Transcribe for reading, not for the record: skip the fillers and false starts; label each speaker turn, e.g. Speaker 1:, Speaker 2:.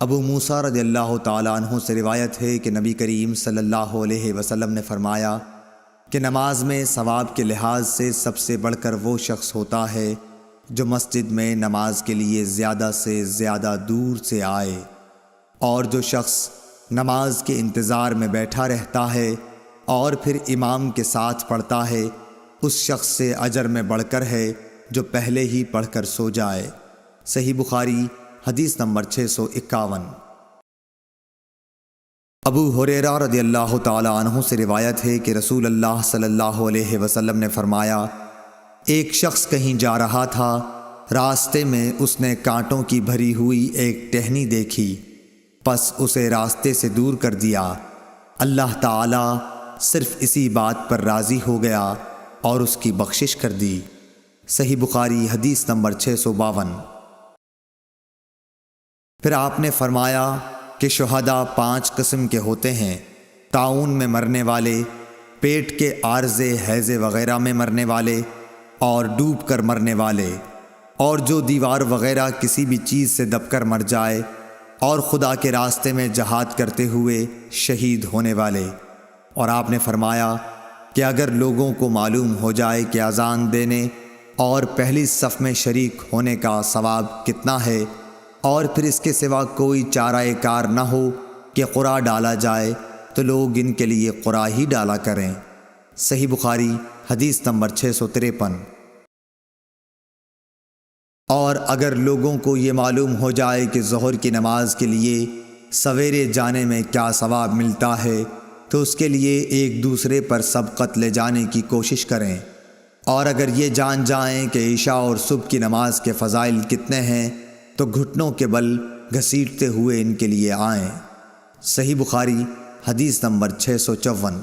Speaker 1: ابو موسیٰ رضی اللہ تعالیٰ عنہ سے روایت ہے کہ نبی کریم صلی اللہ علیہ وسلم نے فرمایا کہ نماز میں ثواب کے لحاظ سے سب سے بڑھ کر وہ شخص ہوتا ہے جو مسجد میں نماز کے لیے زیادہ سے زیادہ دور سے آئے، اور جو شخص نماز کے انتظار میں بیٹھا رہتا ہے اور پھر امام کے ساتھ پڑھتا ہے، اس شخص سے اجر میں بڑھ کر ہے جو پہلے ہی پڑھ کر سو جائے۔ صحیح بخاری حدیث نمبر 651۔ ابو ہریرہ رضی اللہ تعالیٰ عنہ سے روایت ہے کہ رسول اللہ صلی اللہ علیہ وسلم نے فرمایا، ایک شخص کہیں جا رہا تھا، راستے میں اس نے کانٹوں کی بھری ہوئی ایک ٹہنی دیکھی، پس اسے راستے سے دور کر دیا۔ اللہ تعالیٰ صرف اسی بات پر راضی ہو گیا اور اس کی بخشش کر دی۔ صحیح بخاری حدیث نمبر 652۔ پھر آپ نے فرمایا کہ شہداء 5 قسم کے ہوتے ہیں: طاعون میں مرنے والے، پیٹ کے عارضے ہیضے وغیرہ میں مرنے والے، اور ڈوب کر مرنے والے، اور جو دیوار وغیرہ کسی بھی چیز سے دب کر مر جائے، اور خدا کے راستے میں جہاد کرتے ہوئے شہید ہونے والے۔ اور آپ نے فرمایا کہ اگر لوگوں کو معلوم ہو جائے کہ اذان دینے اور پہلی صف میں شریک ہونے کا ثواب کتنا ہے، اور پھر اس کے سوا کوئی چارہ کار نہ ہو کہ قرآ ڈالا جائے، تو لوگ ان کے لیے قرآ ہی ڈالا کریں۔ صحیح بخاری حدیث نمبر 653۔ اور اگر لوگوں کو یہ معلوم ہو جائے کہ ظہر کی نماز کے لیے سویرے جانے میں کیا ثواب ملتا ہے، تو اس کے لیے ایک دوسرے پر سبقت لے جانے کی کوشش کریں، اور اگر یہ جان جائیں کہ عشاء اور صبح کی نماز کے فضائل کتنے ہیں، تو گھٹنوں کے بل گھسیٹتے ہوئے ان کے لیے آئیں۔ صحیح بخاری حدیث نمبر 654۔